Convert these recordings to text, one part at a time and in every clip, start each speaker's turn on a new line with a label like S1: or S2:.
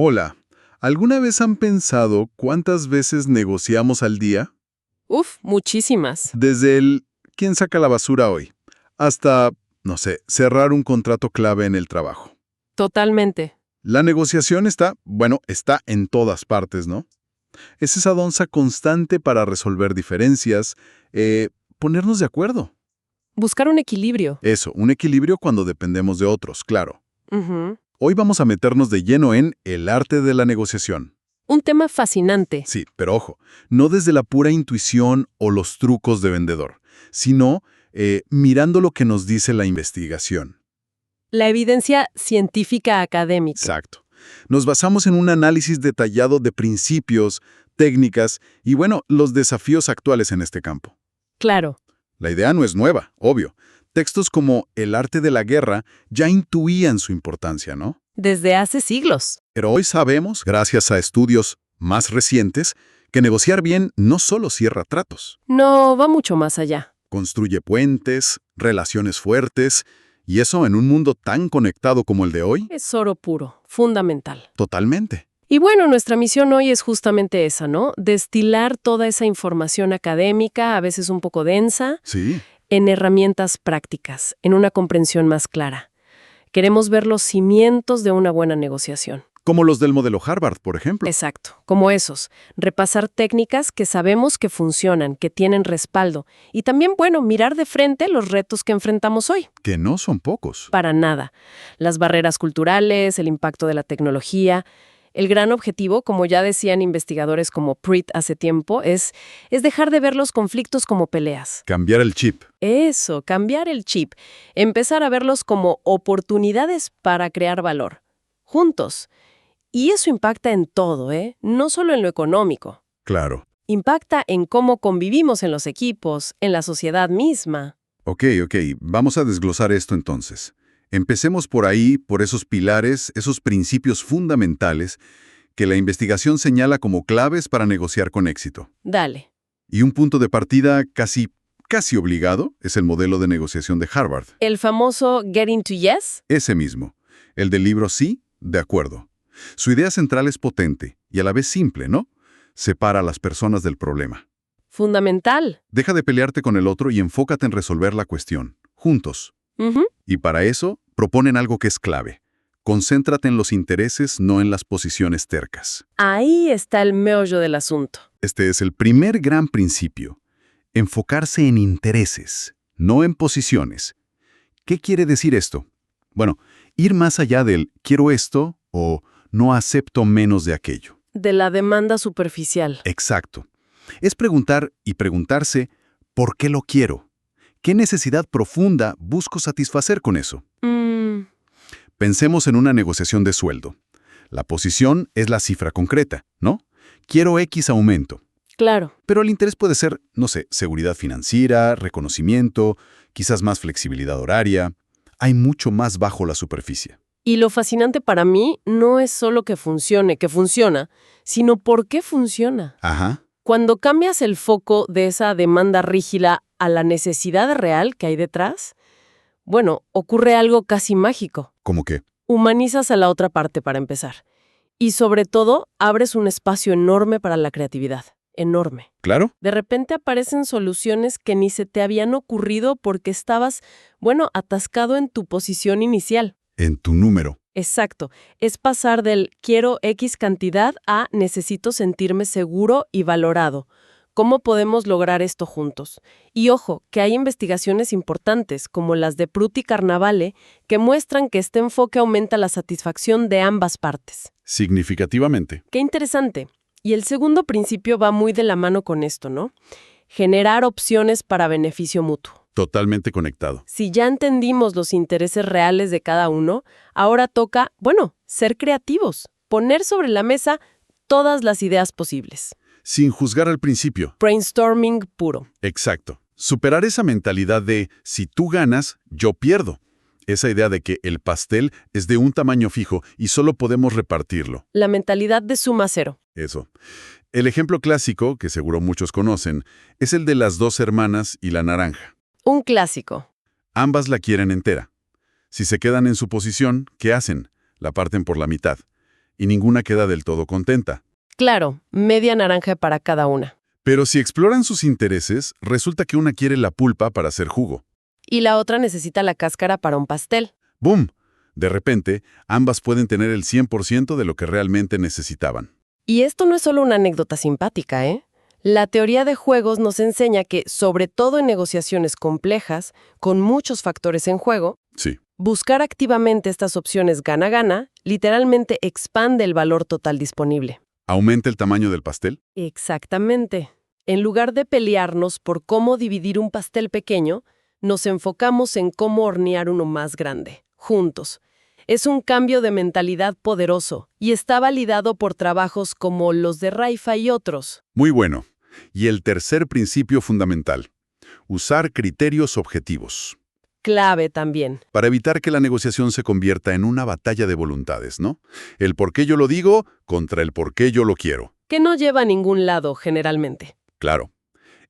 S1: Hola, ¿alguna vez han pensado cuántas veces negociamos al día?
S2: Uf, muchísimas.
S1: Desde el ¿quién saca la basura hoy? Hasta, no sé, cerrar un contrato clave en el trabajo.
S2: Totalmente.
S1: La negociación está en todas partes, ¿no? Es esa danza constante para resolver diferencias, ponernos de acuerdo.
S2: Buscar un equilibrio.
S1: Eso, un equilibrio cuando dependemos de otros, claro.
S2: Ujú.
S1: Hoy vamos a meternos de lleno en el arte de la negociación.
S2: Un tema fascinante.
S1: Sí, pero ojo, no desde la pura intuición o los trucos de vendedor, sino mirando lo que nos dice la investigación.
S2: La evidencia científica académica.
S1: Exacto. Nos basamos en un análisis detallado de principios, técnicas y, bueno, los desafíos actuales en este campo.
S2: Claro.
S1: La idea no es nueva, obvio. Textos como El arte de la guerra ya intuían su importancia, ¿no?
S2: Desde hace siglos.
S1: Pero hoy sabemos, gracias a estudios más recientes, que negociar bien no solo cierra tratos.
S2: No, va mucho más allá.
S1: Construye puentes, relaciones fuertes, y eso en un mundo tan conectado como el de hoy,
S2: Es oro puro, fundamental.
S1: totalmente.
S2: Y bueno, nuestra misión hoy es justamente esa, ¿no? Destilar toda esa información académica, a veces un poco densa,
S1: Sí,
S2: en herramientas prácticas, en una comprensión más clara. Queremos ver los cimientos de una buena negociación.
S1: como los del modelo Harvard, por ejemplo.
S2: Exacto, como esos. Repasar técnicas que sabemos que funcionan, que tienen respaldo. Y también, bueno, mirar de frente los retos que enfrentamos hoy.
S1: Que no son pocos.
S2: Para nada. Las barreras culturales, el impacto de la tecnología. El gran objetivo, como ya decían investigadores como Prit hace tiempo, es dejar de ver los conflictos como peleas.
S1: Cambiar el chip.
S2: Eso, cambiar el chip. Empezar a verlos como oportunidades para crear valor. Juntos. Y eso impacta en todo, ¿eh? No solo en lo económico.
S1: Claro.
S2: Impacta en cómo convivimos en los equipos, en la sociedad misma.
S1: Ok, vamos a desglosar esto entonces. Empecemos por ahí, por esos pilares, esos principios fundamentales que la investigación señala como claves para negociar con éxito.
S2: Dale.
S1: Y un punto de partida casi obligado es el modelo de negociación de Harvard.
S2: El famoso Getting to Yes.
S1: Ese mismo. El del libro Sí, de acuerdo. Su idea central es potente y a la vez simple, ¿no? Separa a las personas del problema.
S2: Fundamental.
S1: Deja de pelearte con el otro y enfócate en resolver la cuestión, juntos.
S2: Ujú.
S1: Y para eso, proponen algo que es clave. Concéntrate en los intereses, no en las posiciones tercas.
S2: Ahí está el meollo del asunto.
S1: Este es el primer gran principio. Enfocarse en intereses, no en posiciones. ¿Qué quiere decir esto? Bueno, ir más allá del quiero esto o no acepto menos de aquello.
S2: De la demanda superficial.
S1: Exacto. Es preguntar y preguntarse ¿por qué lo quiero? ¿Qué necesidad profunda busco satisfacer con eso? Pensemos en una negociación de sueldo. La posición es la cifra concreta, ¿no? Quiero X aumento.
S2: Claro.
S1: Pero el interés puede ser, no sé, seguridad financiera, reconocimiento, quizás más flexibilidad horaria. Hay mucho más bajo la superficie.
S2: Y lo fascinante para mí no es solo que funcione, que funciona, sino por qué funciona.
S1: Ajá.
S2: Cuando cambias el foco de esa demanda rígida a la necesidad real que hay detrás, bueno, ocurre algo casi mágico.
S1: ¿Cómo qué?
S2: Humanizas a la otra parte para empezar. Y sobre todo, abres un espacio enorme para la creatividad. Enorme.
S1: ¿Claro?
S2: De repente aparecen soluciones que ni se te habían ocurrido porque estabas, bueno, atascado en tu posición inicial.
S1: En tu número.
S2: Exacto. Es pasar del quiero X cantidad a necesito sentirme seguro y valorado. ¿Cómo podemos lograr esto juntos? Y ojo, que hay investigaciones importantes, como las de Prutti y Carnavale, que muestran que este enfoque aumenta la satisfacción de ambas partes.
S1: Significativamente.
S2: ¡Qué interesante! Y el segundo principio va muy de la mano con esto, ¿no? Generar opciones para beneficio mutuo.
S1: Totalmente conectado.
S2: Si ya entendimos los intereses reales de cada uno, ahora toca, bueno, ser creativos, poner sobre la mesa todas las ideas posibles.
S1: Sin juzgar al principio.
S2: Brainstorming puro.
S1: Exacto. Superar esa mentalidad de si tú ganas, yo pierdo. Esa idea de que el pastel es de un tamaño fijo y solo podemos repartirlo.
S2: La mentalidad de suma cero.
S1: Eso. El ejemplo clásico, que seguro muchos conocen, es el de las dos hermanas y la naranja.
S2: Un clásico.
S1: Ambas la quieren entera. Si se quedan en su posición, ¿qué hacen? La parten por la mitad. y ninguna queda del todo contenta.
S2: Claro, media naranja para cada una.
S1: Pero si exploran sus intereses, resulta que una quiere la pulpa para hacer jugo.
S2: Y la otra necesita la cáscara para un pastel.
S1: ¡Bum! De repente, ambas pueden tener el 100% de lo que realmente necesitaban.
S2: Y esto no es solo una anécdota simpática, ¿eh? La teoría de juegos nos enseña que, sobre todo en negociaciones complejas, con muchos factores en juego,
S1: Sí.
S2: buscar activamente estas opciones gana-gana literalmente expande el valor total disponible.
S1: ¿Aumenta el tamaño del pastel?
S2: Exactamente. En lugar de pelearnos por cómo dividir un pastel pequeño, nos enfocamos en cómo hornear uno más grande, juntos. Es un cambio de mentalidad poderoso y está validado por trabajos como los de Raifa y otros.
S1: Muy bueno. Y el tercer principio fundamental: usar criterios objetivos.
S2: Clave también.
S1: Para evitar que la negociación se convierta en una batalla de voluntades, ¿no? El por qué yo lo digo contra el por qué yo lo quiero.
S2: Que no lleva a ningún lado, generalmente.
S1: Claro.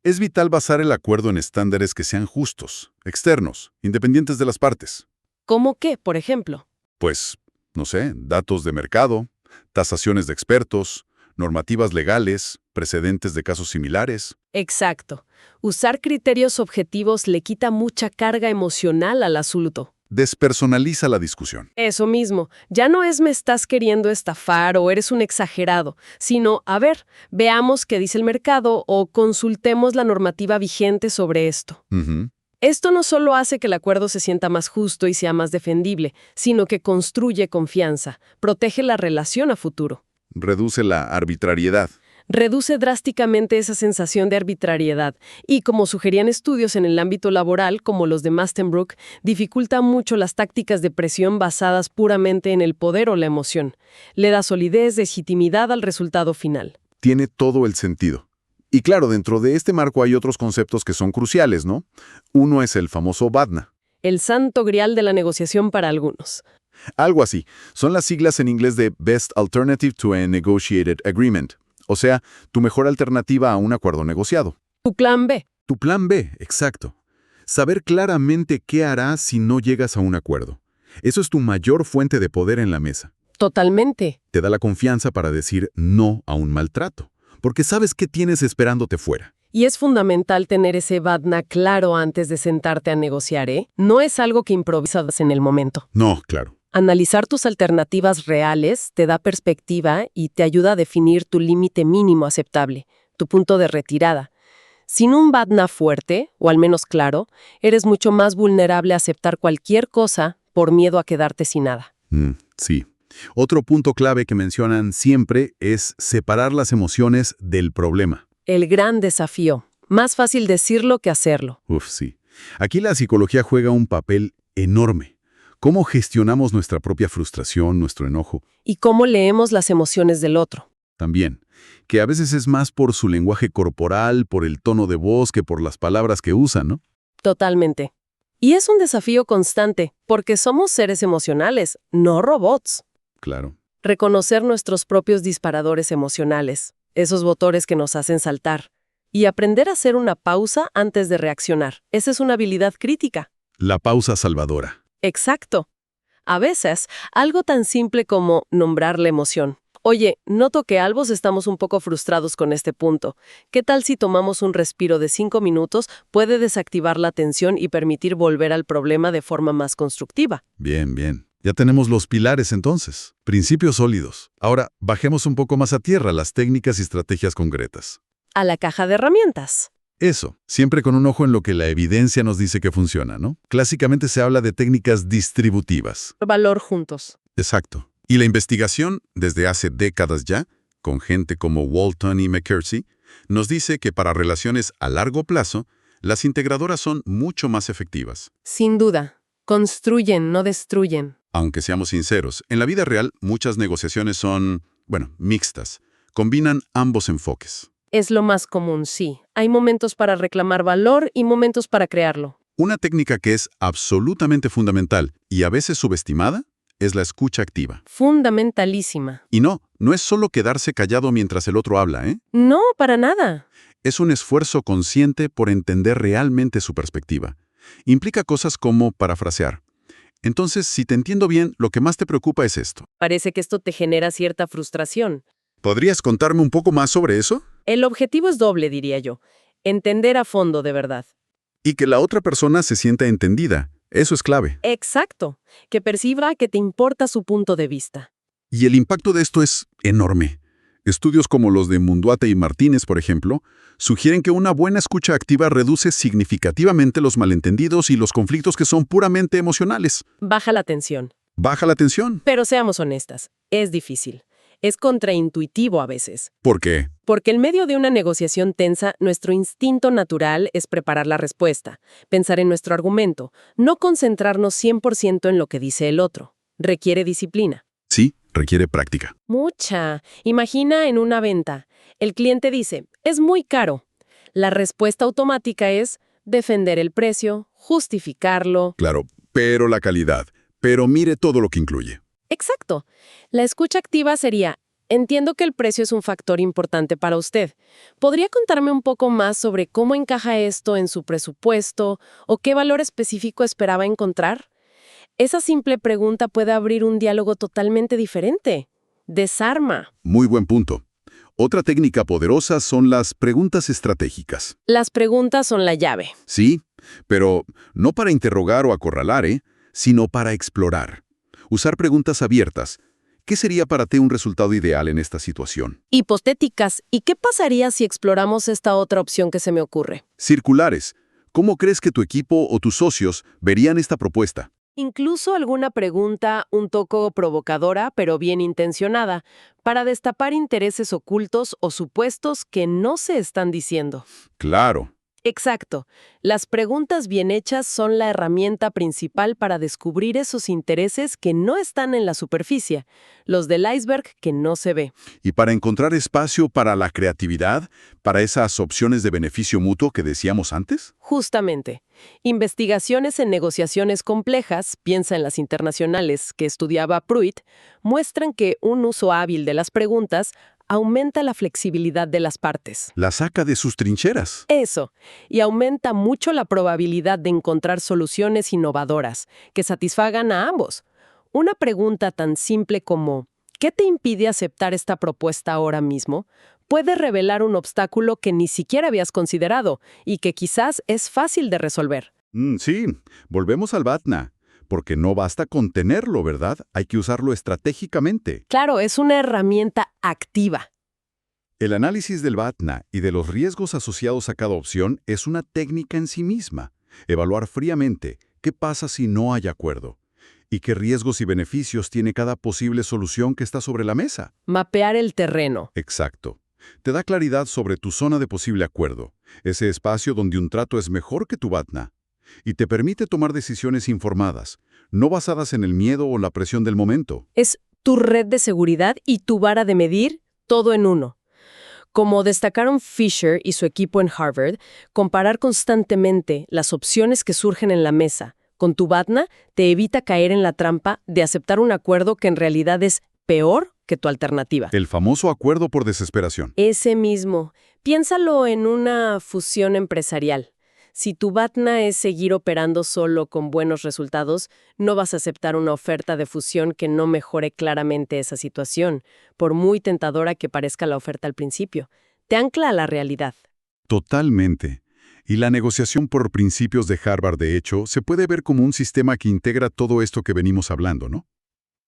S1: Es vital basar el acuerdo en estándares que sean justos, externos, independientes de las partes.
S2: ¿Cómo qué, por ejemplo?
S1: Pues, no sé, datos de mercado, tasaciones de expertos, normativas legales, precedentes de casos similares.
S2: Exacto. Usar criterios objetivos le quita mucha carga emocional al asunto.
S1: Despersonaliza la discusión.
S2: Eso mismo, ya no es me estás queriendo estafar o eres un exagerado, sino, a ver, veamos qué dice el mercado o consultemos la normativa vigente sobre esto.
S1: Ujú.
S2: Esto no solo hace que el acuerdo se sienta más justo y sea más defendible, sino que construye confianza, protege la relación a futuro.
S1: Reduce la arbitrariedad.
S2: Reduce drásticamente esa sensación de arbitrariedad y, como sugerían estudios en el ámbito laboral, como los de Mastenbrook, dificulta mucho las tácticas de presión basadas puramente en el poder o la emoción. Le da solidez, legitimidad al resultado final.
S1: Tiene todo el sentido. Y claro, dentro de este marco hay otros conceptos que son cruciales, ¿no? Uno es el famoso BATNA.
S2: El santo grial de la negociación para algunos.
S1: Algo así. Son las siglas en inglés de Best Alternative to a Negotiated Agreement. O sea, tu mejor alternativa a un acuerdo negociado.
S2: Tu plan B.
S1: Tu plan B, exacto. Saber claramente qué harás si no llegas a un acuerdo. Eso es tu mayor fuente de poder en la mesa.
S2: Totalmente.
S1: Te da la confianza para decir no a un maltrato, porque sabes qué tienes esperándote fuera.
S2: Y es fundamental tener ese BATNA claro antes de sentarte a negociar, ¿eh? No es algo que improvisas en el momento.
S1: No, claro.
S2: Analizar tus alternativas reales te da perspectiva y te ayuda a definir tu límite mínimo aceptable, tu punto de retirada. Sin un BATNA fuerte, o al menos claro, eres mucho más vulnerable a aceptar cualquier cosa por miedo a quedarte sin nada.
S1: Sí. Otro punto clave que mencionan siempre es separar las emociones del problema.
S2: El gran desafío. Más fácil decirlo que hacerlo.
S1: Sí. Aquí la psicología juega un papel enorme. ¿Cómo gestionamos nuestra propia frustración, nuestro enojo?
S2: Y cómo leemos las emociones del otro.
S1: También, que a veces es más por su lenguaje corporal, por el tono de voz que por las palabras que usa, ¿no?
S2: Totalmente. Y es un desafío constante, porque somos seres emocionales, no robots.
S1: Claro.
S2: Reconocer nuestros propios disparadores emocionales, esos motores que nos hacen saltar, y aprender a hacer una pausa antes de reaccionar. Esa es una habilidad crítica.
S1: La pausa salvadora.
S2: Exacto. A veces, algo tan simple como nombrar la emoción. Oye, noto que ambos estamos un poco frustrados con este punto. ¿Qué tal si tomamos un respiro de 5 minutos? Puede desactivar la tensión y permitir volver al problema de forma más constructiva.
S1: Bien, bien. Ya tenemos los pilares entonces. Principios sólidos. Ahora, bajemos un poco más a tierra las técnicas y estrategias concretas.
S2: A la caja de herramientas.
S1: Eso, siempre con un ojo en lo que la evidencia nos dice que funciona, ¿no? Clásicamente se habla de técnicas distributivas.
S2: Valor juntos.
S1: Exacto. Y la investigación, desde hace décadas ya, con gente como Walton y McKinsey, nos dice que para relaciones a largo plazo, las integradoras son mucho más efectivas.
S2: Sin duda. Construyen, no destruyen.
S1: Aunque seamos sinceros, en la vida real muchas negociaciones son, mixtas. Combinan ambos enfoques.
S2: Es lo más común, sí. Hay momentos para reclamar valor y momentos para crearlo.
S1: Una técnica que es absolutamente fundamental y a veces subestimada es la escucha activa.
S2: Fundamentalísima.
S1: Y no es solo quedarse callado mientras el otro habla, ¿eh?
S2: No, para nada.
S1: Es un esfuerzo consciente por entender realmente su perspectiva. Implica cosas como parafrasear. Entonces, si te entiendo bien, lo que más te preocupa es esto.
S2: Parece que esto te genera cierta frustración.
S1: ¿Podrías contarme un poco más sobre eso?
S2: El objetivo es doble, diría yo. Entender a fondo de verdad.
S1: Y que la otra persona se sienta entendida. Eso es clave.
S2: Exacto. Que perciba que te importa su punto de vista.
S1: Y el impacto de esto es enorme. Estudios como los de Munduate y Martínez, por ejemplo, sugieren que una buena escucha activa reduce significativamente los malentendidos y los conflictos que son puramente emocionales.
S2: Baja la tensión.
S1: Baja la tensión.
S2: Pero seamos honestas, es difícil. Es contraintuitivo a veces.
S1: ¿Por qué?
S2: Porque en medio de una negociación tensa, nuestro instinto natural es preparar la respuesta, pensar en nuestro argumento, no concentrarnos 100% en lo que dice el otro. Requiere disciplina.
S1: Sí, requiere práctica.
S2: Mucha. Imagina en una venta. El cliente dice, es muy caro. La respuesta automática es defender el precio, justificarlo.
S1: Claro, pero la calidad. Pero mire todo lo que incluye.
S2: Exacto. La escucha activa sería, entiendo que el precio es un factor importante para usted. ¿Podría contarme un poco más sobre cómo encaja esto en su presupuesto o qué valor específico esperaba encontrar? Esa simple pregunta puede abrir un diálogo totalmente diferente. Desarma.
S1: Muy buen punto. Otra técnica poderosa son las preguntas estratégicas.
S2: Las preguntas son la llave.
S1: Sí, pero no para interrogar o acorralar, sino para explorar. Usar preguntas abiertas. ¿Qué sería para ti un resultado ideal en esta situación?
S2: Hipotéticas. ¿Y qué pasaría si exploramos esta otra opción que se me ocurre?
S1: Circulares. ¿Cómo crees que tu equipo o tus socios verían esta propuesta?
S2: Incluso alguna pregunta un toco provocadora, pero bien intencionada, para destapar intereses ocultos o supuestos que no se están diciendo.
S1: Claro.
S2: Exacto. Las preguntas bien hechas son la herramienta principal para descubrir esos intereses que no están en la superficie, los del iceberg que no se ve.
S1: Y para encontrar espacio para la creatividad, para esas opciones de beneficio mutuo que decíamos antes.
S2: Justamente. Investigaciones en negociaciones complejas, piensa en las internacionales que estudiaba Pruitt, muestran que un uso hábil de las preguntas aumenta la flexibilidad de las partes.
S1: La saca de sus trincheras.
S2: Eso, y aumenta mucho la probabilidad de encontrar soluciones innovadoras que satisfagan a ambos. Una pregunta tan simple como ¿qué te impide aceptar esta propuesta ahora mismo? Puede revelar un obstáculo que ni siquiera habías considerado y que quizás es fácil de resolver.
S1: Sí, volvemos al BATNA. Porque no basta con tenerlo, ¿verdad? Hay que usarlo estratégicamente.
S2: Claro, es una herramienta activa.
S1: El análisis del BATNA y de los riesgos asociados a cada opción es una técnica en sí misma. Evaluar fríamente qué pasa si no hay acuerdo y qué riesgos y beneficios tiene cada posible solución que está sobre la mesa.
S2: Mapear el terreno.
S1: Exacto. Te da claridad sobre tu zona de posible acuerdo, ese espacio donde un trato es mejor que tu BATNA, y te permite tomar decisiones informadas, no basadas en el miedo o la presión del momento.
S2: Es tu red de seguridad y tu vara de medir, todo en uno. Como destacaron Fisher y su equipo en Harvard, comparar constantemente las opciones que surgen en la mesa con tu BATNA te evita caer en la trampa de aceptar un acuerdo que en realidad es peor que tu alternativa.
S1: El famoso acuerdo por desesperación.
S2: Ese mismo. Piénsalo en una fusión empresarial. Si tu BATNA es seguir operando solo con buenos resultados, no vas a aceptar una oferta de fusión que no mejore claramente esa situación, por muy tentadora que parezca la oferta al principio. Te ancla a la realidad.
S1: Totalmente. Y la negociación por principios de Harvard, de hecho, se puede ver como un sistema que integra todo esto que venimos hablando, ¿no?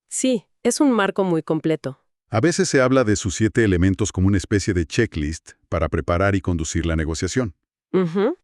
S2: Sí, es un marco muy completo.
S1: A veces se habla de sus 7 elementos como una especie de checklist para preparar y conducir la negociación.
S2: Ujú.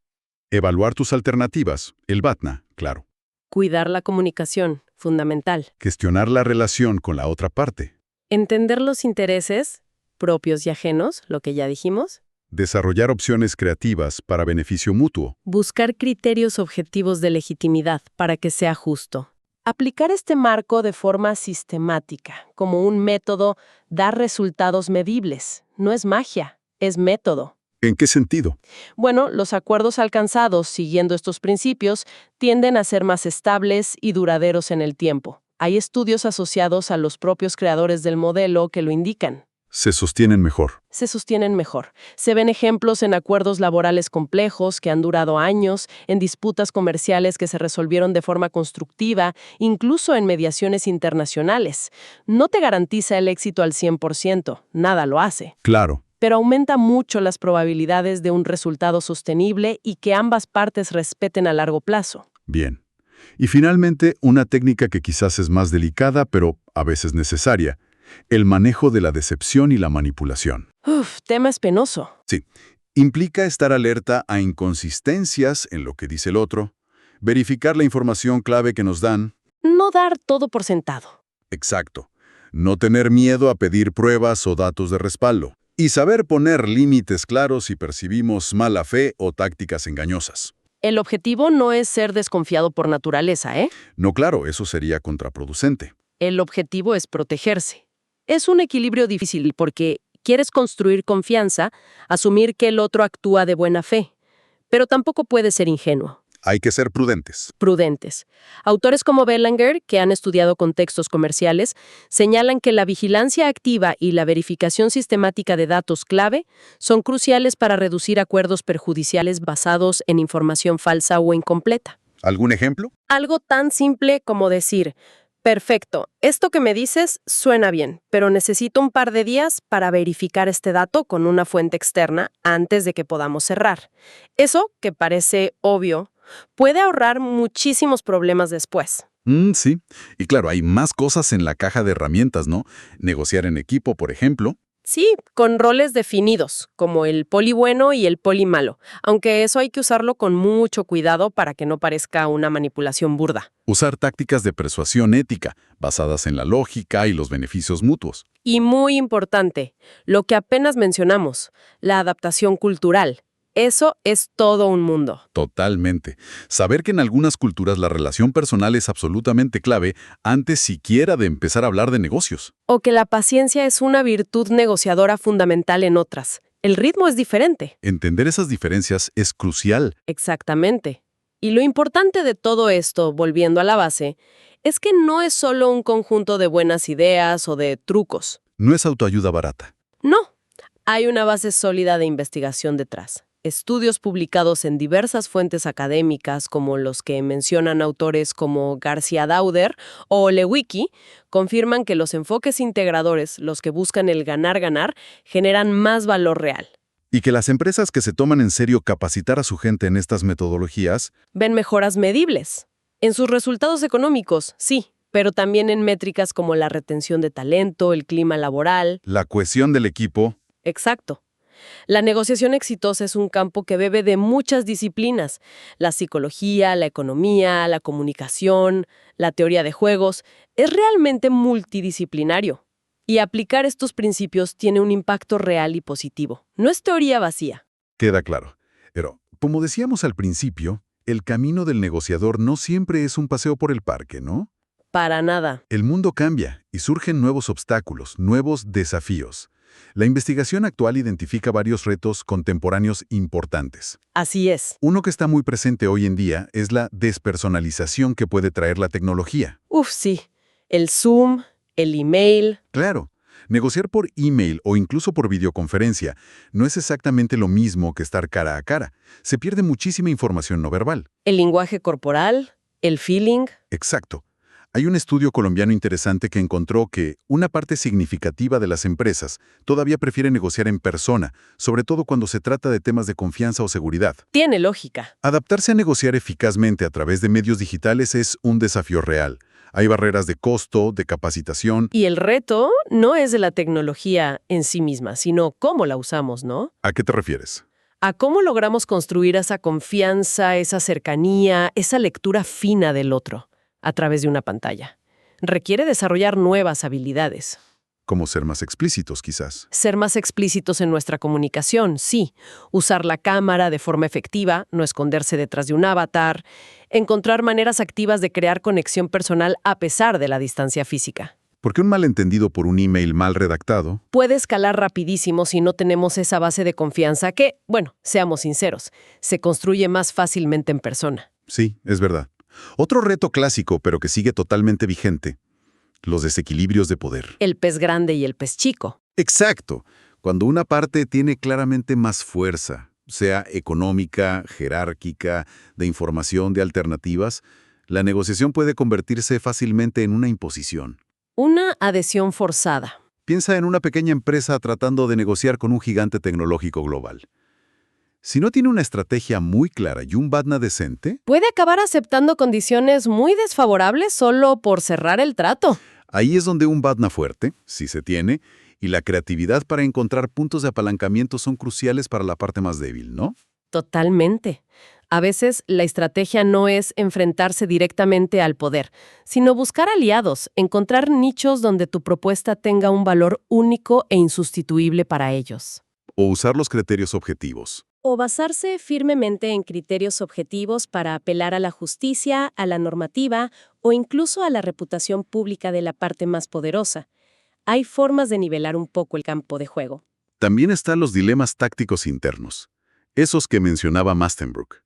S1: Evaluar tus alternativas, el BATNA, claro.
S2: Cuidar la comunicación, fundamental.
S1: Gestionar la relación con la otra parte.
S2: Entender los intereses, propios y ajenos, lo que ya dijimos.
S1: Desarrollar opciones creativas para beneficio mutuo.
S2: Buscar criterios objetivos de legitimidad para que sea justo. Aplicar este marco de forma sistemática, como un método, da resultados medibles. No es magia, es método.
S1: ¿En qué sentido?
S2: Bueno, los acuerdos alcanzados siguiendo estos principios tienden a ser más estables y duraderos en el tiempo. Hay estudios asociados a los propios creadores del modelo que lo indican.
S1: Se sostienen mejor.
S2: Se sostienen mejor. Se ven ejemplos en acuerdos laborales complejos que han durado años, en disputas comerciales que se resolvieron de forma constructiva, incluso en mediaciones internacionales. No te garantiza el éxito al 100%, nada lo hace,
S1: Claro.
S2: pero aumenta mucho las probabilidades de un resultado sostenible y que ambas partes respeten a largo plazo.
S1: Bien. Y finalmente, una técnica que quizás es más delicada, pero a veces necesaria. El manejo de la decepción y la manipulación.
S2: Tema espinoso.
S1: Sí. Implica estar alerta a inconsistencias en lo que dice el otro, verificar la información clave que nos dan.
S2: No dar todo por sentado.
S1: Exacto. No tener miedo a pedir pruebas o datos de respaldo. Y saber poner límites claros si percibimos mala fe o tácticas engañosas.
S2: El objetivo no es ser desconfiado por naturaleza, ¿eh?
S1: No, claro, eso sería contraproducente.
S2: El objetivo es protegerse. Es un equilibrio difícil porque quieres construir confianza, asumir que el otro actúa de buena fe, pero tampoco puedes ser ingenuo.
S1: Hay que ser prudentes.
S2: Prudentes. Autores como Belanger, que han estudiado contextos comerciales, señalan que la vigilancia activa y la verificación sistemática de datos clave son cruciales para reducir acuerdos perjudiciales basados en información falsa o incompleta.
S1: ¿Algún ejemplo?
S2: Algo tan simple como decir: perfecto, esto que me dices suena bien, pero necesito un par de días para verificar este dato con una fuente externa antes de que podamos cerrar. Eso, que parece obvio, puede ahorrar muchísimos problemas después.
S1: Sí. Y claro, hay más cosas en la caja de herramientas, ¿no? Negociar en equipo, por ejemplo.
S2: Sí, con roles definidos, como el poli bueno y el poli malo, aunque eso hay que usarlo con mucho cuidado para que no parezca una manipulación burda.
S1: Usar tácticas de persuasión ética, basadas en la lógica y los beneficios mutuos.
S2: Y muy importante, lo que apenas mencionamos, la adaptación cultural. Eso es todo un mundo.
S1: Totalmente. Saber que en algunas culturas la relación personal es absolutamente clave antes siquiera de empezar a hablar de negocios.
S2: O que la paciencia es una virtud negociadora fundamental en otras. El ritmo es diferente.
S1: Entender esas diferencias es crucial.
S2: Exactamente. Y lo importante de todo esto, volviendo a la base, es que no es solo un conjunto de buenas ideas o de trucos.
S1: No es autoayuda barata.
S2: No. Hay una base sólida de investigación detrás. Estudios publicados en diversas fuentes académicas, como los que mencionan autores como García Dauder o Lewicki, confirman que los enfoques integradores, los que buscan el ganar-ganar, generan más valor real.
S1: Y que las empresas que se toman en serio capacitar a su gente en estas metodologías,
S2: Ven mejoras medibles. En sus resultados económicos, sí, pero también en métricas como la retención de talento, el clima laboral.
S1: la cohesión del equipo.
S2: Exacto. La negociación exitosa es un campo que bebe de muchas disciplinas: la psicología, la economía, la comunicación, la teoría de juegos. Es realmente multidisciplinario. Y aplicar estos principios tiene un impacto real y positivo. No es teoría vacía.
S1: Queda claro. Pero, como decíamos al principio, el camino del negociador no siempre es un paseo por el parque, ¿no?
S2: Para nada.
S1: El mundo cambia y surgen nuevos obstáculos, nuevos desafíos. La investigación actual identifica varios retos contemporáneos importantes.
S2: Así es.
S1: Uno que está muy presente hoy en día es la despersonalización que puede traer la tecnología.
S2: Sí. El Zoom, el email.
S1: Claro, negociar por email o incluso por videoconferencia no es exactamente lo mismo que estar cara a cara. Se pierde muchísima información no verbal.
S2: El lenguaje corporal, el feeling.
S1: Exacto. Hay un estudio colombiano interesante que encontró que una parte significativa de las empresas todavía prefiere negociar en persona, sobre todo cuando se trata de temas de confianza o seguridad.
S2: Tiene lógica.
S1: Adaptarse a negociar eficazmente a través de medios digitales es un desafío real. Hay barreras de costo, de capacitación.
S2: Y el reto no es de la tecnología en sí misma, sino cómo la usamos, ¿no?
S1: ¿A qué te refieres?
S2: A cómo logramos construir esa confianza, esa cercanía, esa lectura fina del otro a través de una pantalla. Requiere desarrollar nuevas habilidades.
S1: ¿Cómo ser más explícitos, quizás?
S2: Ser más explícitos en nuestra comunicación, sí. Usar la cámara de forma efectiva, no esconderse detrás de un avatar. Encontrar maneras activas de crear conexión personal a pesar de la distancia física.
S1: Porque un malentendido por un email mal redactado
S2: Puede escalar rapidísimo si no tenemos esa base de confianza que, bueno, seamos sinceros, se construye más fácilmente en persona.
S1: Sí, es verdad. Otro reto clásico, pero que sigue totalmente vigente, los desequilibrios de poder.
S2: El pez grande y el pez chico.
S1: Exacto. Cuando una parte tiene claramente más fuerza, sea económica, jerárquica, de información, de alternativas, la negociación puede convertirse fácilmente en una imposición.
S2: Una adhesión forzada.
S1: Piensa en una pequeña empresa tratando de negociar con un gigante tecnológico global. Si no tiene una estrategia muy clara y un BATNA decente,
S2: Puede acabar aceptando condiciones muy desfavorables solo por cerrar el trato.
S1: ahí es donde un BATNA fuerte, si se tiene, y la creatividad para encontrar puntos de apalancamiento son cruciales para la parte más débil, ¿no?
S2: Totalmente. A veces la estrategia no es enfrentarse directamente al poder, sino buscar aliados, encontrar nichos donde tu propuesta tenga un valor único e insustituible para ellos.
S1: O usar los criterios objetivos.
S2: O basarse firmemente en criterios objetivos para apelar a la justicia, a la normativa o incluso a la reputación pública de la parte más poderosa. Hay formas de nivelar un poco el campo de juego.
S1: También están los dilemas tácticos internos, esos que mencionaba Mastenbrook.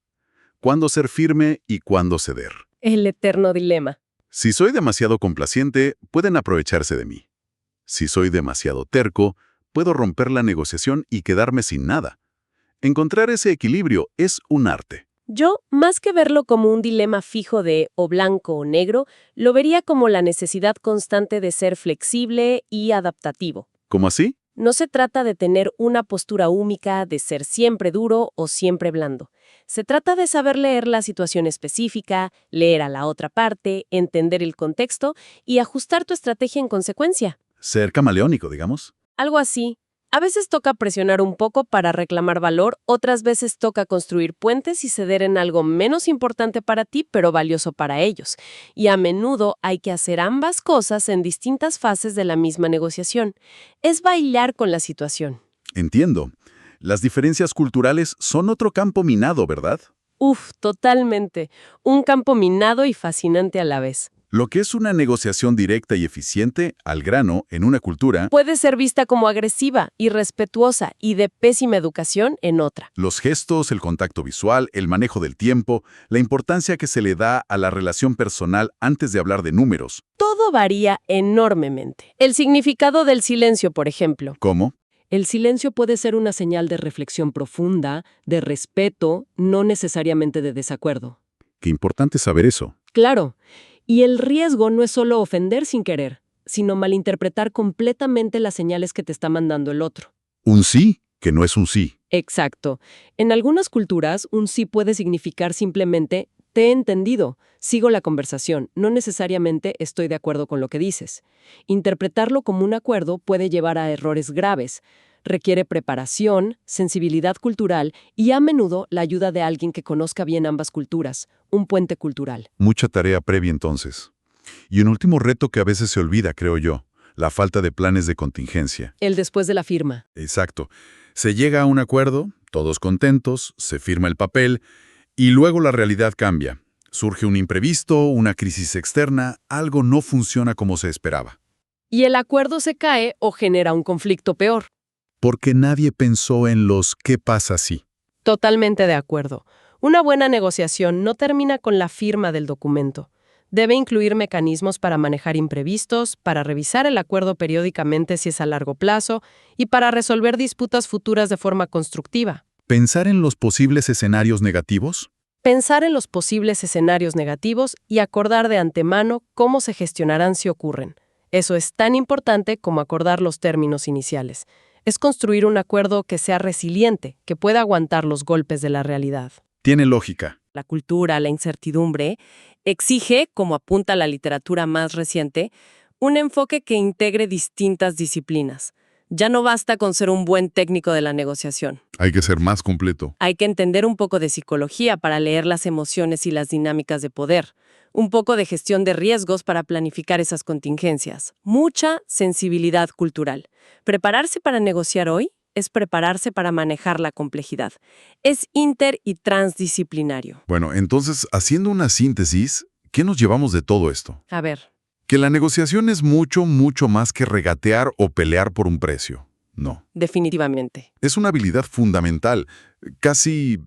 S1: ¿Cuándo ser firme y cuándo ceder?
S2: El eterno dilema.
S1: Si soy demasiado complaciente, pueden aprovecharse de mí. Si soy demasiado terco, puedo romper la negociación y quedarme sin nada. Encontrar ese equilibrio es un arte.
S2: Yo, más que verlo como un dilema fijo de o blanco o negro, lo vería como la necesidad constante de ser flexible y adaptativo.
S1: ¿Cómo así?
S2: No se trata de tener una postura única, de ser siempre duro o siempre blando. Se trata de saber leer la situación específica, leer a la otra parte, entender el contexto y ajustar tu estrategia en consecuencia.
S1: Ser camaleónico, digamos.
S2: Algo así. A veces toca presionar un poco para reclamar valor, otras veces toca construir puentes y ceder en algo menos importante para ti, pero valioso para ellos. Y a menudo hay que hacer ambas cosas en distintas fases de la misma negociación. Es bailar con la situación.
S1: Entiendo. Las diferencias culturales son otro campo minado, ¿verdad?
S2: Uf, totalmente. Un campo minado y fascinante a la vez.
S1: Lo que es una negociación directa y eficiente, al grano, en una cultura,
S2: Puede ser vista como agresiva, irrespetuosa y de pésima educación en otra.
S1: los gestos, el contacto visual, el manejo del tiempo, la importancia que se le da a la relación personal antes de hablar de números.
S2: Todo varía enormemente. El significado del silencio, por ejemplo.
S1: ¿Cómo?
S3: El silencio puede ser una señal de reflexión profunda, de respeto, no necesariamente de desacuerdo.
S1: Qué importante saber eso.
S3: Claro, y el riesgo no es solo ofender sin querer, sino malinterpretar completamente las señales que te está mandando el otro.
S1: Un sí, que no es un sí.
S3: Exacto. En algunas culturas, un sí puede significar simplemente te he entendido, sigo la conversación, no necesariamente estoy de acuerdo con lo que dices. Interpretarlo como un acuerdo puede llevar a errores graves. Requiere preparación, sensibilidad cultural y a menudo la ayuda de alguien que conozca bien ambas culturas, un puente cultural.
S1: Mucha tarea previa entonces. Y un último reto que a veces se olvida, creo yo, la falta de planes de contingencia.
S3: El después de la firma.
S1: Exacto. Se llega a un acuerdo, todos contentos, se firma el papel, y luego la realidad cambia. Surge un imprevisto, una crisis externa, algo no funciona como se esperaba.
S2: Y el acuerdo se cae o genera un conflicto peor.
S1: Porque nadie pensó en los ¿qué pasa si?
S2: Totalmente de acuerdo. Una buena negociación no termina con la firma del documento. Debe incluir mecanismos para manejar imprevistos, para revisar el acuerdo periódicamente si es a largo plazo y para resolver disputas futuras de forma constructiva.
S1: ¿Pensar en los posibles escenarios negativos?
S2: Pensar en los posibles escenarios negativos y acordar de antemano cómo se gestionarán si ocurren. Eso es tan importante como acordar los términos iniciales. Es construir un acuerdo que sea resiliente, que pueda aguantar los golpes de la realidad.
S1: Tiene lógica.
S2: La cultura, la incertidumbre, exige, como apunta la literatura más reciente, un enfoque que integre distintas disciplinas. Ya no basta con ser un buen técnico de la negociación.
S1: Hay que ser más completo.
S2: Hay que entender un poco de psicología para leer las emociones y las dinámicas de poder. Un poco de gestión de riesgos para planificar esas contingencias. Mucha sensibilidad cultural. Prepararse para negociar hoy es prepararse para manejar la complejidad. Es inter- y transdisciplinario.
S1: Bueno, entonces, haciendo una síntesis, ¿qué nos llevamos de todo esto?
S2: A ver,
S1: Que la negociación es mucho, mucho más que regatear o pelear por un precio. No.
S2: definitivamente.
S1: Es una habilidad fundamental, casi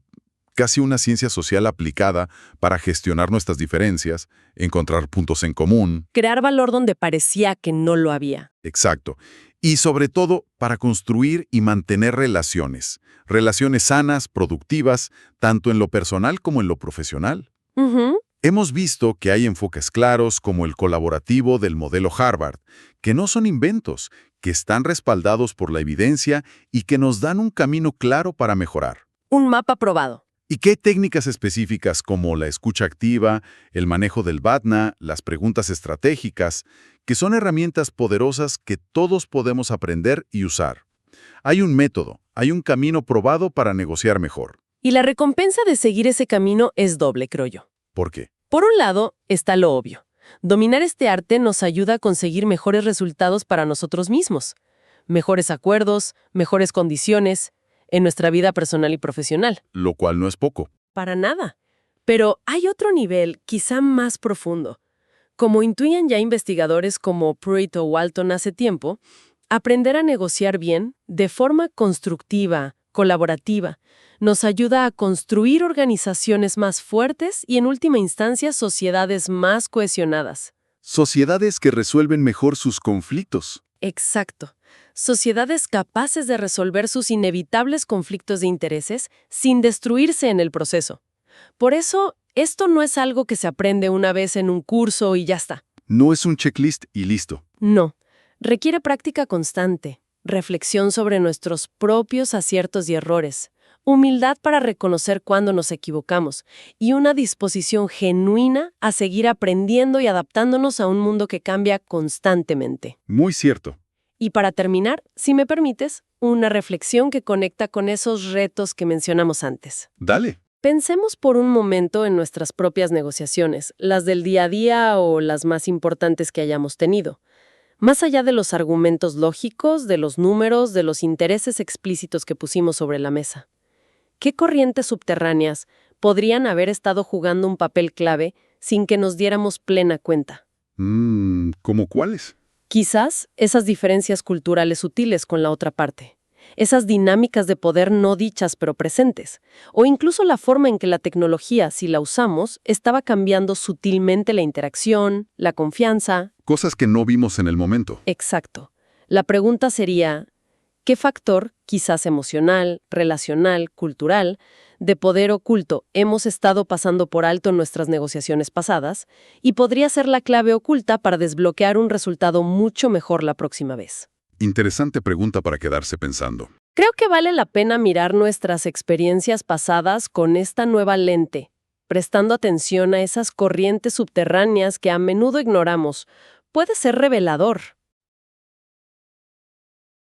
S1: una ciencia social aplicada para gestionar nuestras diferencias, encontrar puntos en común.
S2: Crear valor donde parecía que no lo había.
S1: Exacto. Y sobre todo, para construir y mantener relaciones sanas, productivas, tanto en lo personal como en lo profesional.
S2: Ujú.
S1: Hemos visto que hay enfoques claros como el colaborativo del modelo Harvard, que no son inventos, que están respaldados por la evidencia y que nos dan un camino claro para mejorar.
S2: Un mapa probado.
S1: ¿Y qué técnicas específicas como la escucha activa, el manejo del BATNA, las preguntas estratégicas, que son herramientas poderosas que todos podemos aprender y usar? Hay un método, hay un camino probado para negociar mejor.
S2: Y la recompensa de seguir ese camino es doble, creo yo.
S1: ¿Por qué?
S2: Por un lado, está lo obvio. Dominar este arte nos ayuda a conseguir mejores resultados para nosotros mismos. Mejores acuerdos, mejores condiciones, en nuestra vida personal y profesional.
S1: Lo cual no es poco.
S2: Para nada. Pero hay otro nivel, quizá más profundo. Como intuyen ya investigadores como Pruitt o Walton hace tiempo, aprender a negociar bien, de forma constructiva, colaborativa, nos ayuda a construir organizaciones más fuertes y, en última instancia, sociedades más cohesionadas.
S1: Sociedades que resuelven mejor sus conflictos.
S2: Exacto. Sociedades capaces de resolver sus inevitables conflictos de intereses sin destruirse en el proceso. Por eso, esto no es algo que se aprende una vez en un curso y ya está.
S1: No es un checklist y listo.
S2: No. Requiere práctica constante, reflexión sobre nuestros propios aciertos y errores, humildad para reconocer cuándo nos equivocamos y una disposición genuina a seguir aprendiendo y adaptándonos a un mundo que cambia constantemente.
S1: Muy cierto.
S2: Y para terminar, si me permites, una reflexión que conecta con esos retos que mencionamos antes.
S1: Dale.
S2: Pensemos por un momento en nuestras propias negociaciones, las del día a día o las más importantes que hayamos tenido. Más allá de los argumentos lógicos, de los números, de los intereses explícitos que pusimos sobre la mesa. ¿Qué corrientes subterráneas podrían haber estado jugando un papel clave sin que nos diéramos plena cuenta?
S1: ¿Cómo cuáles?
S2: Quizás esas diferencias culturales sutiles con la otra parte. Esas dinámicas de poder no dichas pero presentes. O incluso la forma en que la tecnología, si la usamos, estaba cambiando sutilmente la interacción, la confianza.
S1: Cosas que no vimos en el momento.
S2: Exacto. La pregunta sería, ¿qué factor, quizás emocional, relacional, cultural, de poder oculto hemos estado pasando por alto en nuestras negociaciones pasadas y podría ser la clave oculta para desbloquear un resultado mucho mejor la próxima vez?
S1: Interesante pregunta para quedarse pensando.
S2: Creo que vale la pena mirar nuestras experiencias pasadas con esta nueva lente, prestando atención a esas corrientes subterráneas que a menudo ignoramos. Puede ser revelador.